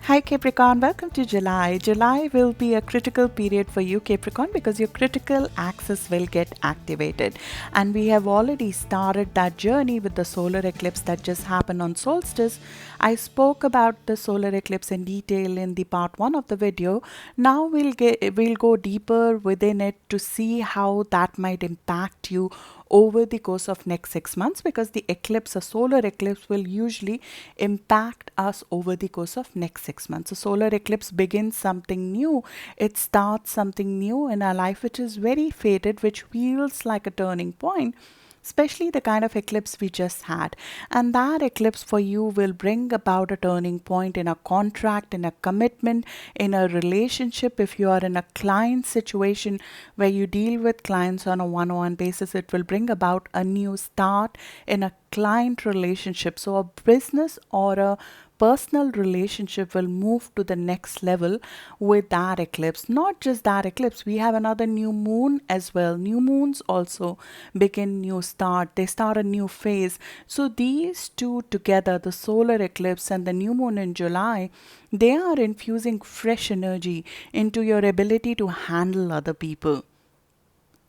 Hi Capricorn, welcome to July. July will be a critical period for you, Capricorn, because your critical axis will get activated. And we have already started that journey with the solar eclipse that just happened on solstice. I spoke about the solar eclipse in detail in the part 1 of the video. Now we'll go deeper within it to see how that might impact you over the course of next 6 months, because the eclipse, a solar eclipse, will usually impact us over the course of next 6 months. A solar eclipse begins something new. It starts something new in our life, which is very fated, which feels like a turning point, especially the kind of eclipse we just had. And that eclipse for you will bring about a turning point in a contract, in a commitment, in a relationship. If you are in a client situation where you deal with clients on a one-on-one basis, it will bring about a new start in a client relationship. So a business or a personal relationship will move to the next level with that eclipse. Not just that eclipse, we have another new moon as well. New moons also begin new start, they start a new phase. So these two together, the solar eclipse and the new moon in July, they are infusing fresh energy into your ability to handle other people.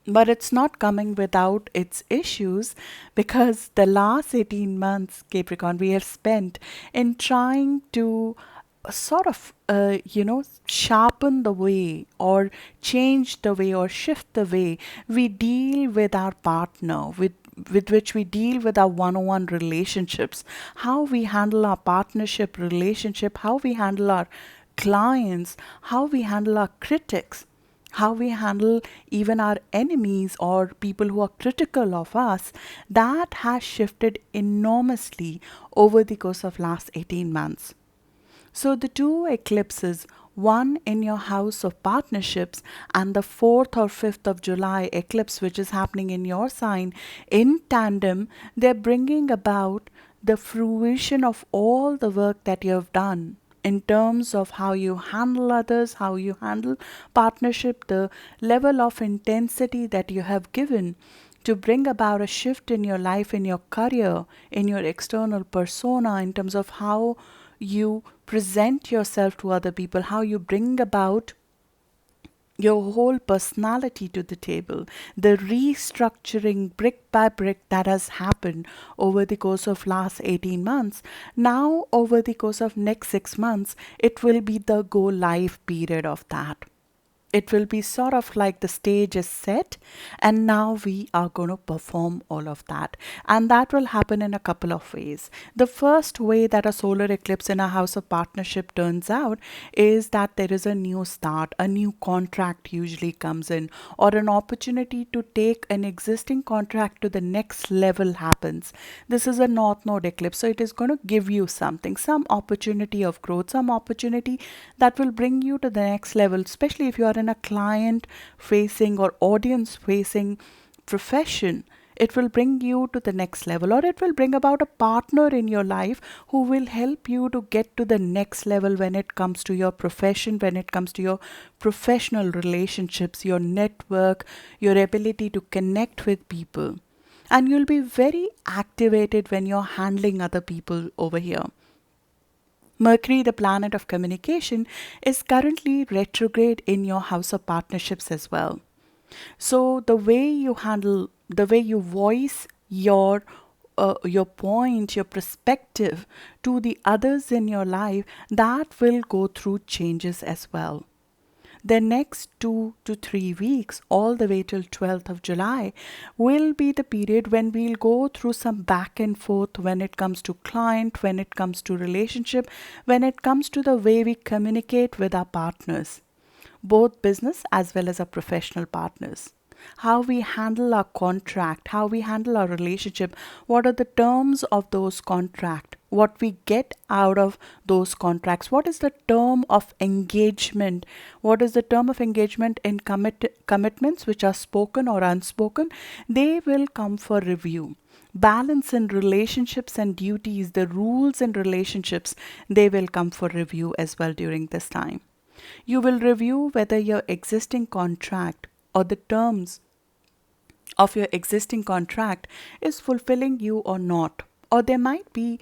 But it's not coming without its issues, because the last 18 months, Capricorn, we have spent in trying to sort of, sharpen the way or change the way or shift the way we deal with our partner, with which we deal with our one-on-one relationships, how we handle our partnership relationship, how we handle our clients, how we handle our critics, how we handle even our enemies or people who are critical of us. That has shifted enormously over the course of last 18 months. So the two eclipses, one in your house of partnerships and the 4th or 5th of July eclipse, which is happening in your sign, in tandem, they're bringing about the fruition of all the work that you have done in terms of how you handle others, how you handle partnership, the level of intensity that you have given to bring about a shift in your life, in your career, in your external persona, in terms of how you present yourself to other people, how you bring about your whole personality to the table, the restructuring brick by brick that has happened over the course of last 18 months. Now over the course of next 6 months, it will be the go live period of that. It will be sort of like the stage is set, and now we are going to perform all of that. And that will happen in a couple of ways. The first way that a solar eclipse in a house of partnership turns out is that there is a new start, a new contract usually comes in, or an opportunity to take an existing contract to the next level happens. This is a North Node eclipse, so it is going to give you something, some opportunity of growth, some opportunity that will bring you to the next level, especially if you are in a client facing or audience facing profession. It will bring you to the next level, or it will bring about a partner in your life who will help you to get to the next level when it comes to your profession, when it comes to your professional relationships, your network, your ability to connect with people. And you'll be very activated when you're handling other people over here. Mercury, the planet of communication, is currently retrograde in your house of partnerships as well. So the way you handle, the way you voice your point, your perspective to the others in your life, that will go through changes as well. The next 2 to 3 weeks, all the way till 12th of July, will be the period when we'll go through some back and forth when it comes to client, when it comes to relationship, when it comes to the way we communicate with our partners, both business as well as our professional partners. How we handle our contract, how we handle our relationship, what are the terms of those contract, what we get out of those contracts, what is the term of engagement, what is the term of engagement in commitments which are spoken or unspoken, they will come for review. Balance in relationships and duties, the rules in relationships, they will come for review as well during this time. You will review whether your existing contract or the terms of your existing contract is fulfilling you or not. Or there might be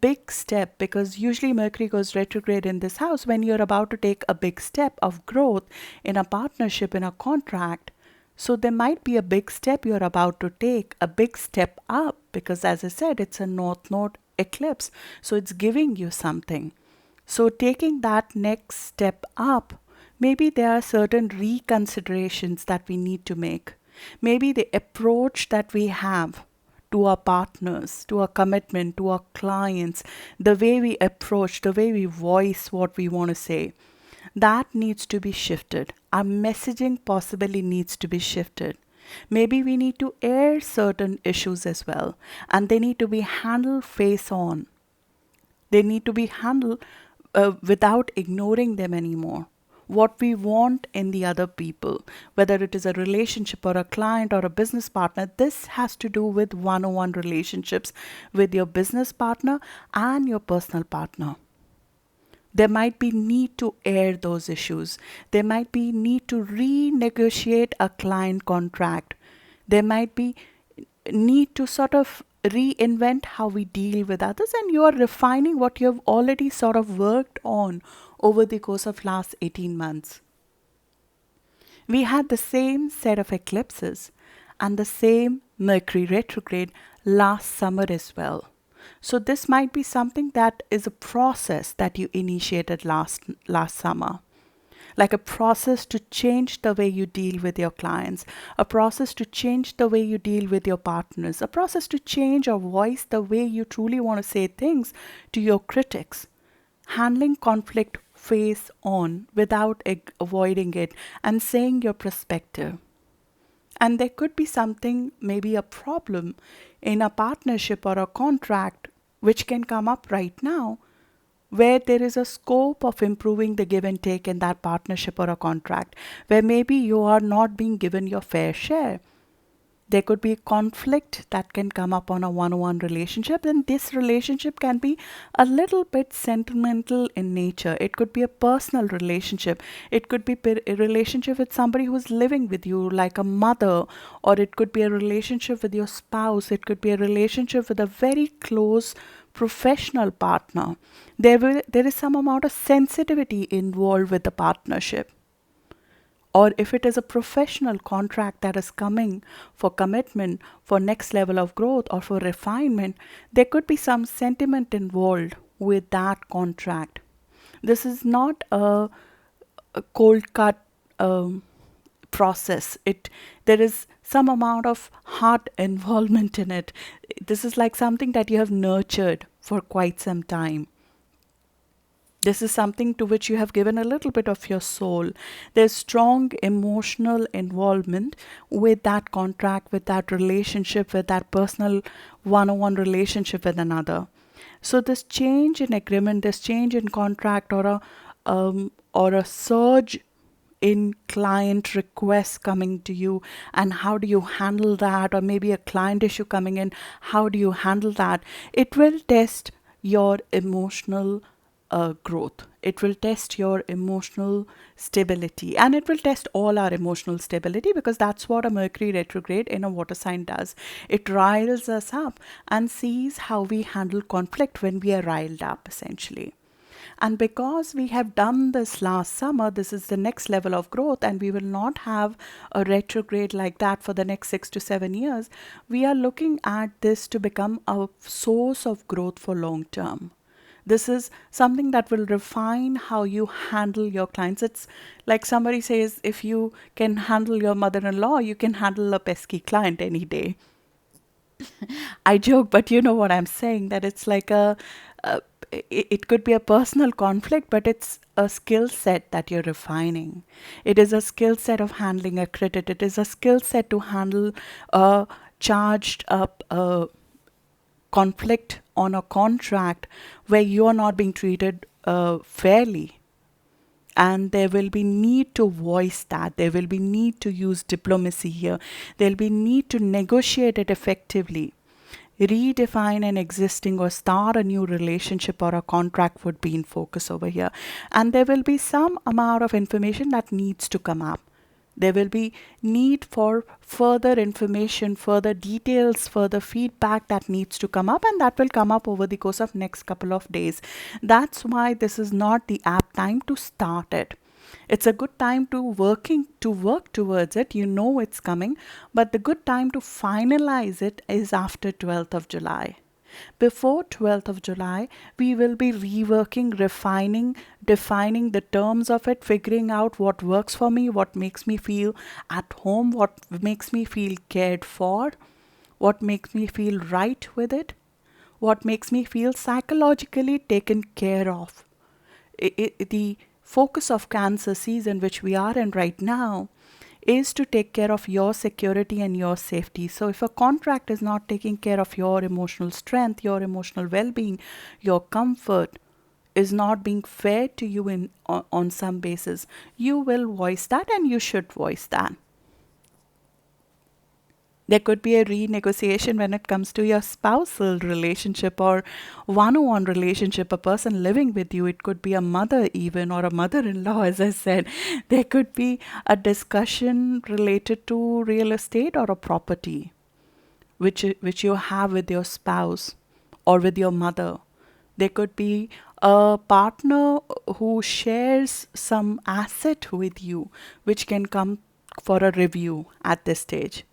big step, because usually Mercury goes retrograde in this house when you're about to take a big step of growth in a partnership, in a contract. So there might be a big step you're about to take, a big step up, because as I said, it's a North Node eclipse. So it's giving you something. So taking that next step up, maybe there are certain reconsiderations that we need to make. Maybe the approach that we have to our partners, to our commitment, to our clients, the way we approach, the way we voice what we want to say, that needs to be shifted. Our messaging possibly needs to be shifted. Maybe we need to air certain issues as well, and they need to be handled face on. They need to be handled without ignoring them anymore. What we want in the other people, whether it is a relationship or a client or a business partner, this has to do with one-on-one relationships with your business partner and your personal partner. There might be need to air those issues. There might be need to renegotiate a client contract. There might be need to sort of reinvent how we deal with others, and you are refining what you have already sort of worked on over the course of last 18 months. We had the same set of eclipses and the same Mercury retrograde last summer as well. So this might be something that is a process that you initiated last summer, like a process to change the way you deal with your clients, a process to change the way you deal with your partners, a process to change or voice the way you truly want to say things to your critics, handling conflict face on without avoiding it and saying your perspective. And there could be something, maybe a problem in a partnership or a contract, which can come up right now, where there is a scope of improving the give and take in that partnership or a contract, where maybe you are not being given your fair share. There could be conflict that can come up on a one-on-one relationship, and this relationship can be a little bit sentimental in nature. It could be a personal relationship. It could be a relationship with somebody who's living with you, like a mother, or it could be a relationship with your spouse. It could be a relationship with a very close professional partner. There is some amount of sensitivity involved with the partnership. Or if it is a professional contract that is coming for commitment, for next level of growth, or for refinement, there could be some sentiment involved with that contract. This is not a cold cut process. There is some amount of heart involvement in it. This is like something that you have nurtured for quite some time. This is something to which you have given a little bit of your soul. There's strong emotional involvement with that contract, with that relationship, with that personal one-on-one relationship with another. So this change in agreement, this change in contract, or a surge in client requests coming to you, and how do you handle that, or maybe a client issue coming in, how do you handle that? It will test your emotional growth. It will test your emotional stability, and it will test all our emotional stability, because that's what a Mercury retrograde in a water sign does. It riles us up and sees how we handle conflict when we are riled up, essentially. And because we have done this last summer, this is the next level of growth, and we will not have a retrograde like that for the next 6 to 7 years. We are looking at this to become a source of growth for long term. This is something that will refine how you handle your clients. It's like somebody says, if you can handle your mother-in-law, you can handle a pesky client any day. I joke, but you know what I'm saying, that it's like it could be a personal conflict, but it's a skill set that you're refining. It is a skill set of handling a critic. It is a skill set to handle a charged up conflict on a contract where you're not being treated fairly. And there will be need to voice that. There will be need to use diplomacy here. There'll be need to negotiate it effectively. Redefine an existing or start a new relationship or a contract would be in focus over here. And there will be some amount of information that needs to come up. There will be need for further information, further details, further feedback that needs to come up, and that will come up over the course of next couple of days. That's why this is not the apt time to start it. It's a good time to work towards it. You know it's coming, but the good time to finalize it is after 12th of July. Before 12th of July, we will be reworking, refining, defining the terms of it, figuring out what works for me, what makes me feel at home, what makes me feel cared for, what makes me feel right with it, what makes me feel psychologically taken care of. The focus of Cancer season, which we are in right now, is to take care of your security and your safety. So if a contract is not taking care of your emotional strength, your emotional well-being, your comfort, is not being fair to you on some basis, you will voice that, and you should voice that. There could be a renegotiation when it comes to your spousal relationship or one-on-one relationship, a person living with you. It could be a mother even, or a mother-in-law, as I said. There could be a discussion related to real estate or a property, which you have with your spouse or with your mother. There could be a partner who shares some asset with you, which can come for a review at this stage.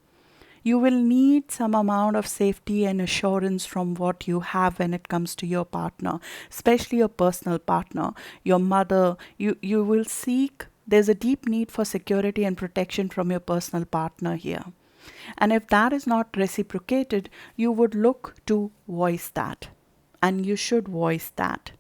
You will need some amount of safety and assurance from what you have when it comes to your partner, especially your personal partner, your mother. You will seek, there's a deep need for security and protection from your personal partner here. And if that is not reciprocated, you would look to voice that. And you should voice that.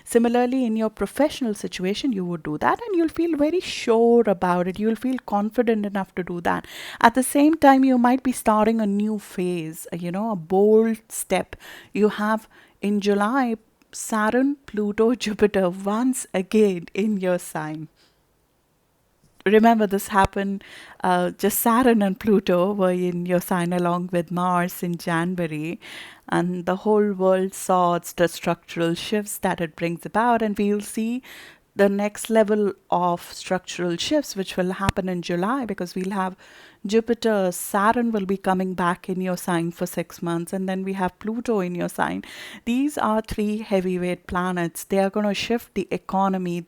Similarly, in your professional situation, you would do that, and you'll feel very sure about it. You'll feel confident enough to do that. At the same time, you might be starting a new phase, a bold step. You have in July Saturn, Pluto, Jupiter once again in your sign. Remember, this happened, just Saturn and Pluto were in your sign along with Mars in January, and the whole world saw the structural shifts that it brings about, and we'll see the next level of structural shifts which will happen in July, because we'll have Jupiter, Saturn will be coming back in your sign for 6 months, and then we have Pluto in your sign. These are three heavyweight planets. They are going to shift the economy.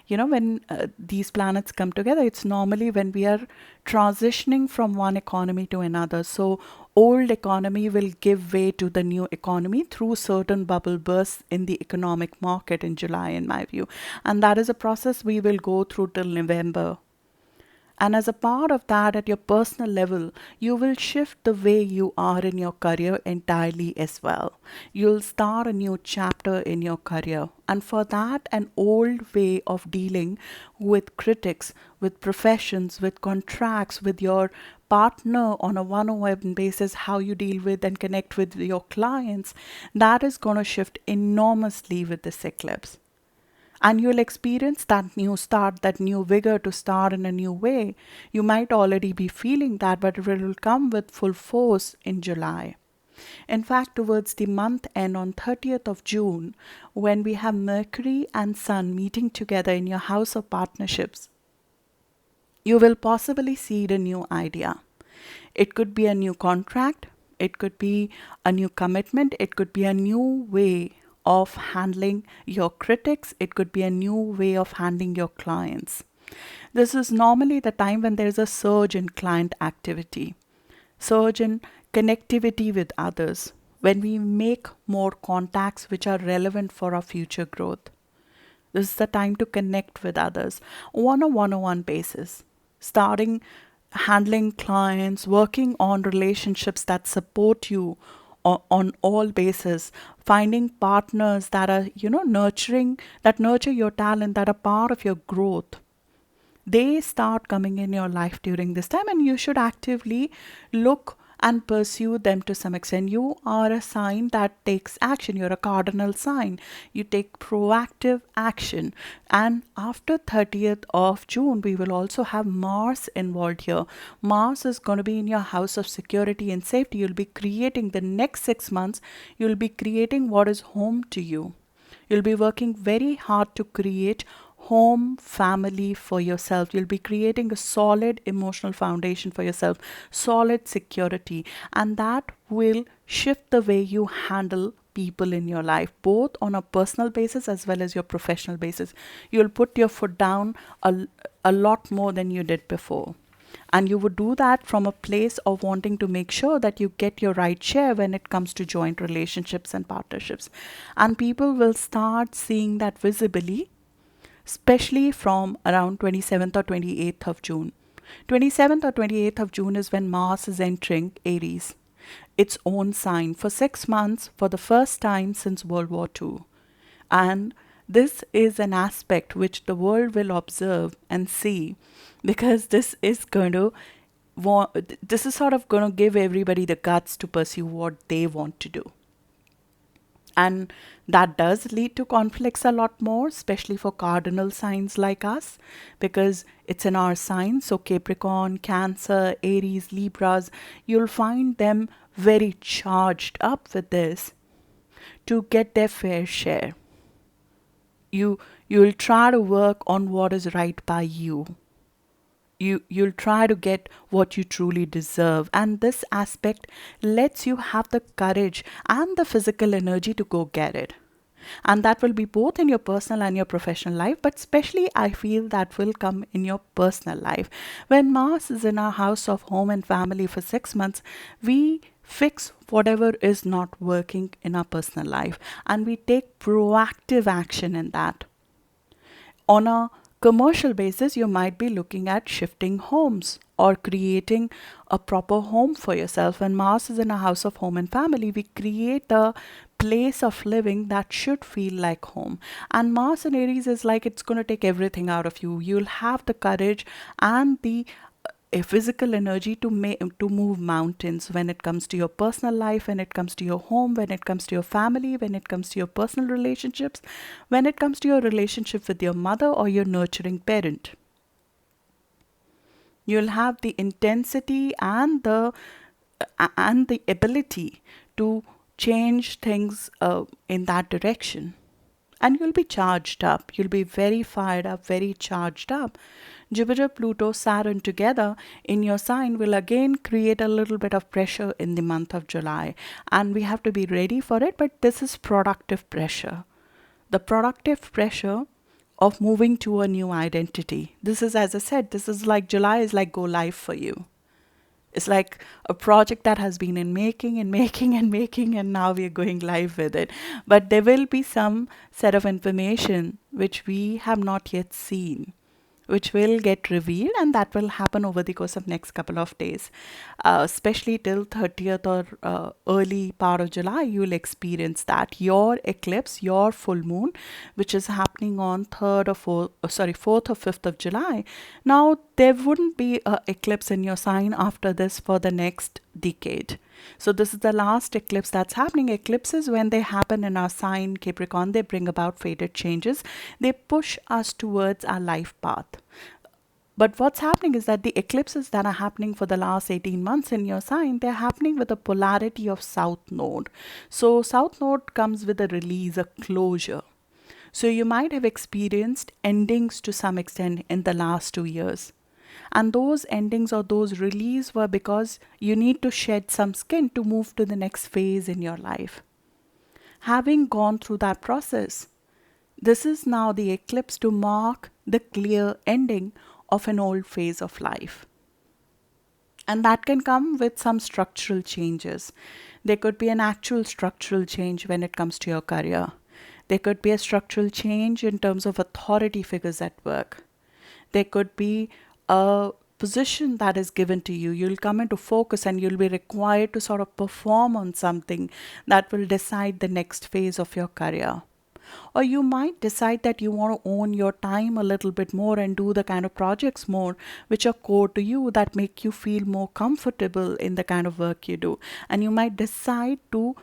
When these planets come together, it's normally when we are transitioning from one economy to another. So old economy will give way to the new economy through certain bubble bursts in the economic market in July, in my view. And that is a process we will go through till November. And as a part of that, at your personal level, you will shift the way you are in your career entirely as well. You'll start a new chapter in your career. And for that, an old way of dealing with critics, with professions, with contracts, with your partner on a one-on-one basis, how you deal with and connect with your clients, that is going to shift enormously with this eclipse. And you'll experience that new start, that new vigor to start in a new way. You might already be feeling that, but it will come with full force in July. In fact, towards the month end on 30th of June, when we have Mercury and Sun meeting together in your house of partnerships, you will possibly seed a new idea. It could be a new contract, it could be a new commitment, it could be a new way of handling your critics, it could be a new way of handling your clients. This is normally the time when there's a surge in client activity, surge in connectivity with others, when we make more contacts which are relevant for our future growth. This is the time to connect with others on a one-on-one basis, starting handling clients, working on relationships that support you on all bases, finding partners that are, nurturing, that nurture your talent, that are part of your growth. They start coming in your life during this time, and you should actively look and pursue them to some extent. You are a sign that takes action. You're a cardinal sign. You take proactive action. And after 30th of June, we will also have Mars involved here. Mars is going to be in your house of security and safety. You'll be creating the next 6 months. You'll be creating what is home to you. You'll be working very hard to create home, family for yourself. You'll be creating a solid emotional foundation for yourself, solid security, and that will shift the way you handle people in your life, both on a personal basis as well as your professional basis. You'll put your foot down a lot more than you did before. And you would do that from a place of wanting to make sure that you get your right share when it comes to joint relationships and partnerships. And people will start seeing that visibly, especially from around 27th or 28th of June. 27th or 28th of June is when Mars is entering Aries, its own sign, for 6 months for the first time since World War II. And this is an aspect which the world will observe and see, because this is sort of going to give everybody the guts to pursue what they want to do. And that does lead to conflicts a lot more, especially for cardinal signs like us, because it's in our sign. So Capricorn, Cancer, Aries, Libras, you'll find them very charged up with this to get their fair share. You'll try to work on what is right by you. You'll try to get what you truly deserve, and this aspect lets you have the courage and the physical energy to go get it. And that will be both in your personal and your professional life, but especially I feel that will come in your personal life. When Mars is in our house of home and family for 6 months, we fix whatever is not working in our personal life, and we take proactive action in that. On a commercial basis, you might be looking at shifting homes or creating a proper home for yourself. When Mars is in a house of home and family, we create a place of living that should feel like home. And Mars in Aries is like it's going to take everything out of you. You'll have the courage and the a physical energy to move mountains when it comes to your personal life, when it comes to your home, when it comes to your family, when it comes to your personal relationships, when it comes to your relationship with your mother or your nurturing parent. You'll have the intensity and the ability to change things in that direction. And you'll be charged up. You'll be very fired up, very charged up. Jupiter, Pluto, Saturn together in your sign will again create a little bit of pressure in the month of July. And we have to be ready for it, but this is productive pressure. The productive pressure of moving to a new identity. This is, as I said, this is like July is like go live for you. It's like a project that has been in making and making and making, and now we are going live with it. But there will be some set of information which we have not yet seen, which will get revealed, and that will happen over the course of next couple of days, especially till 30th or early part of July. You will experience that your eclipse, your full moon, which is happening on 4th or 5th of July. Now there wouldn't be an eclipse in your sign after this for the next decade. So this is the last eclipse that's happening. Eclipses, when they happen in our sign Capricorn, they bring about fated changes. They push us towards our life path. But what's happening is that the eclipses that are happening for the last 18 months in your sign, they're happening with a polarity of South Node. So South Node comes with a release, a closure. So you might have experienced endings to some extent in the last 2 years. And those endings or those release were because you need to shed some skin to move to the next phase in your life. Having gone through that process, this is now the eclipse to mark the clear ending of an old phase of life. And that can come with some structural changes. There could be an actual structural change when it comes to your career. There could be a structural change in terms of authority figures at work. There could be a position that is given to you. You'll come into focus and you'll be required to sort of perform on something that will decide the next phase of your career. Or you might decide that you want to own your time a little bit more and do the kind of projects more which are core to you, that make you feel more comfortable in the kind of work you do. And you might decide to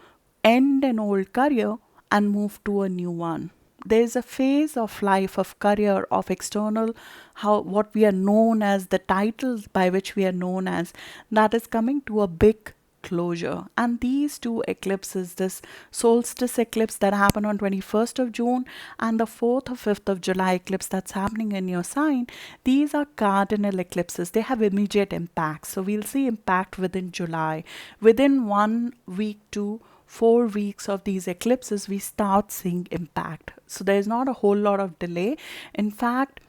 end an old career and move to a new one. There's a phase of life, of career, of external, what we are known as, the titles by which we are known as, that is coming to a big closure. And these two eclipses, this solstice eclipse that happened on 21st of June and the 4th or 5th of July eclipse that's happening in your sign, these are cardinal eclipses. They have immediate impact. So we'll see impact within July. Within 1 week to 4 weeks of these eclipses, we start seeing impact. So there's not a whole lot of delay. In fact,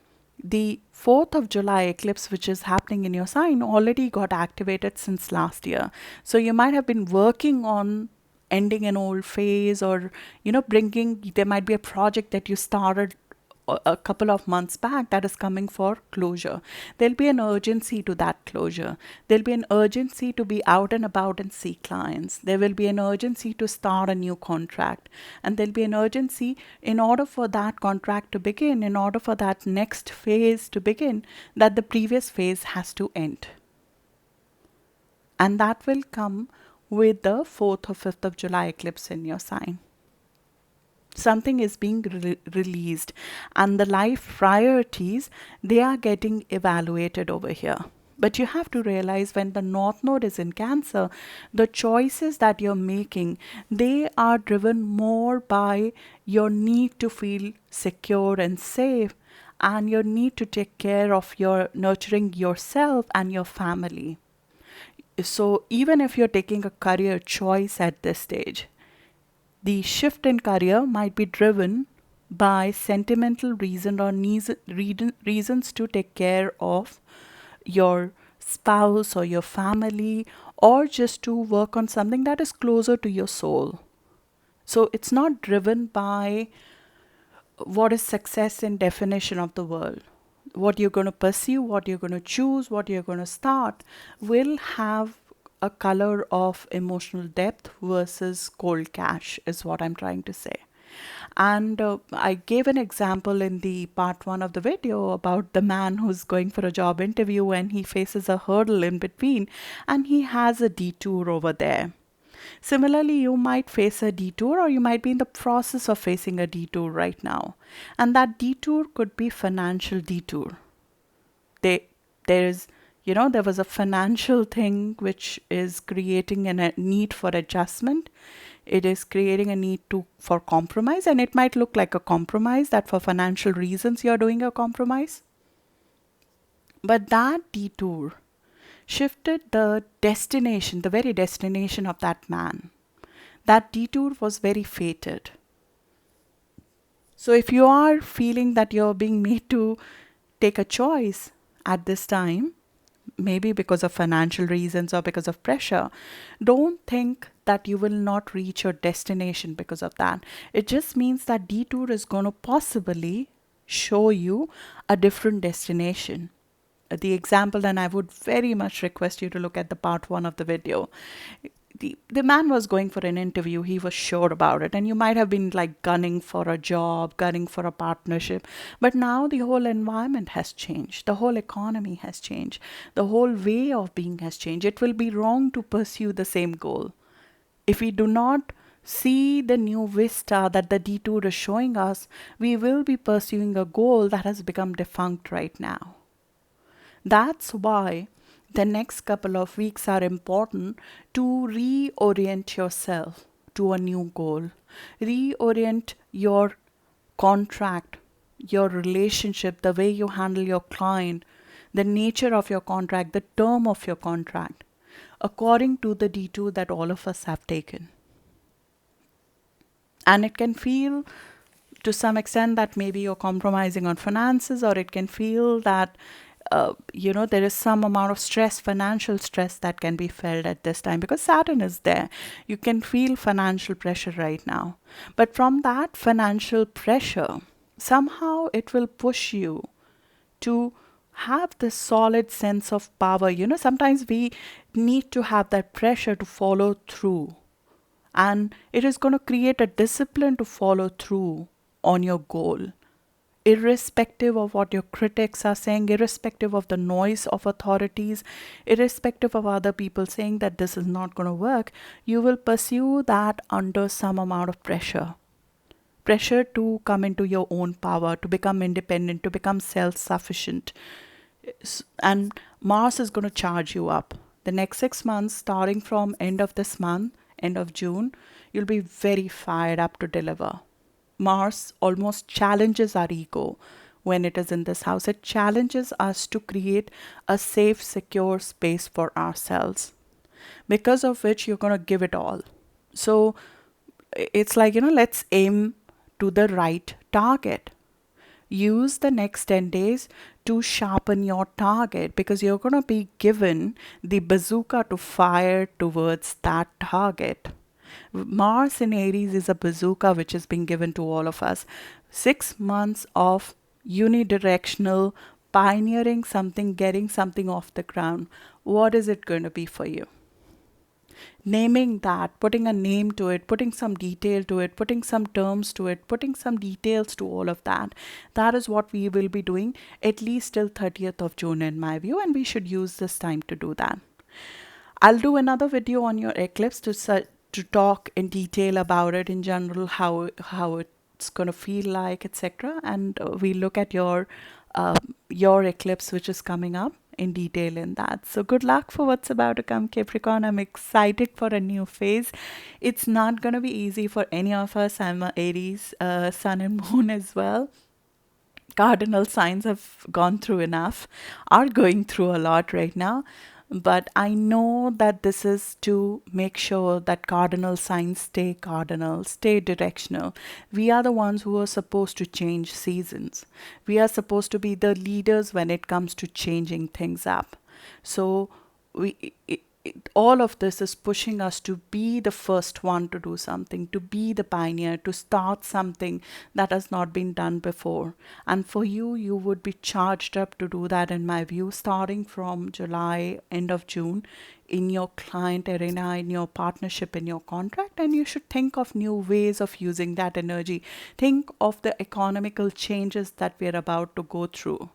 the 4th of July eclipse, which is happening in your sign, already got activated since last year. So you might have been working on ending an old phase, or there might be a project that you started a couple of months back that is coming for closure. There'll be an urgency to that closure. There'll be an urgency to be out and about and see clients. There will be an urgency to start a new contract. And there'll be an urgency in order for that contract to begin, in order for that next phase to begin, that the previous phase has to end. And that will come with the 4th or 5th of July eclipse in your sign. Something is being released, and the life priorities, they are getting evaluated over here. But you have to realize, when the North Node is in Cancer, the choices that you're making, they are driven more by your need to feel secure and safe, and your need to take care of your nurturing yourself and your family. So even if you're taking a career choice at this stage, the shift in career might be driven by sentimental reason or reasons to take care of your spouse or your family, or just to work on something that is closer to your soul. So it's not driven by what is success in definition of the world. What you're going to pursue, what you're going to choose, what you're going to start will have a color of emotional depth versus cold cash, is what I'm trying to say. And I gave an example in the part 1 of the video about the man who's going for a job interview and he faces a hurdle in between and he has a detour over there. Similarly, you might face a detour, or you might be in the process of facing a detour right now. And that detour could be financial detour. There was a financial thing which is creating a need for adjustment. It is creating a need for compromise, and it might look like a compromise, that for financial reasons you're doing a compromise. But that detour shifted the destination, the very destination of that man. That detour was very fated. So if you are feeling that you're being made to take a choice at this time, maybe because of financial reasons or because of pressure, don't think that you will not reach your destination because of that. It just means that detour is going to possibly show you a different destination. The example, and I would very much request you to look at the part 1 of the video. The man was going for an interview. He was sure about it. And you might have been like gunning for a job, gunning for a partnership. But now the whole environment has changed. The whole economy has changed. The whole way of being has changed. It will be wrong to pursue the same goal. If we do not see the new vista that the detour is showing us, we will be pursuing a goal that has become defunct right now. That's why the next couple of weeks are important to reorient yourself to a new goal. Reorient your contract, your relationship, the way you handle your client, the nature of your contract, the term of your contract, according to the detour that all of us have taken. And it can feel to some extent that maybe you're compromising on finances, or it can feel that there is some amount of stress, financial stress that can be felt at this time because Saturn is there. You can feel financial pressure right now. But from that financial pressure, somehow it will push you to have this solid sense of power. Sometimes we need to have that pressure to follow through. And it is going to create a discipline to follow through on your goal. Irrespective of what your critics are saying, irrespective of the noise of authorities, irrespective of other people saying that this is not going to work, you will pursue that under some amount of pressure. Pressure to come into your own power, to become independent, to become self-sufficient. And Mars is going to charge you up. The next 6 months, starting from end of this month, end of June, you'll be very fired up to deliver. Mars almost challenges our ego when it is in this house. It challenges us to create a safe, secure space for ourselves, because of which you're going to give it all. So it's like, let's aim to the right target. Use the next 10 days to sharpen your target, because you're going to be given the bazooka to fire towards that target. Mars in Aries is a bazooka which is being given to all of us. 6 months of unidirectional pioneering something, getting something off the ground. What is it going to be for you? Naming that, putting a name to it, putting some detail to it, putting some terms to it, putting some details to all of that. That is what we will be doing at least till 30th of June in my view, and we should use this time to do that. I'll do another video on your eclipse to talk in detail about it in general, how it's going to feel like, etc. And we look at your eclipse which is coming up in detail in that. So good luck for what's about to come, Capricorn. I'm excited for a new phase. It's not going to be easy for any of us. I'm a Aries sun and moon as well. Cardinal signs have gone through enough, are going through a lot right now. But I know that this is to make sure that cardinal signs stay cardinal, stay directional. We are the ones who are supposed to change seasons. We are supposed to be the leaders when it comes to changing things up. So all of this is pushing us to be the first one to do something, to be the pioneer, to start something that has not been done before. And for you, you would be charged up to do that, in my view, starting from July, end of June, in your client arena, in your partnership, in your contract. And you should think of new ways of using that energy. Think of the economical changes that we're about to go through,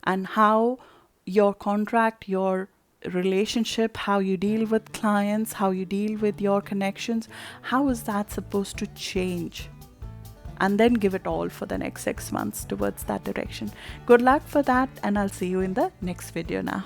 and how your contract, your relationship, how you deal with clients, how you deal with your connections, how is that supposed to change? And then give it all for the next 6 months towards that direction. Good luck for that, and I'll see you in the next video now.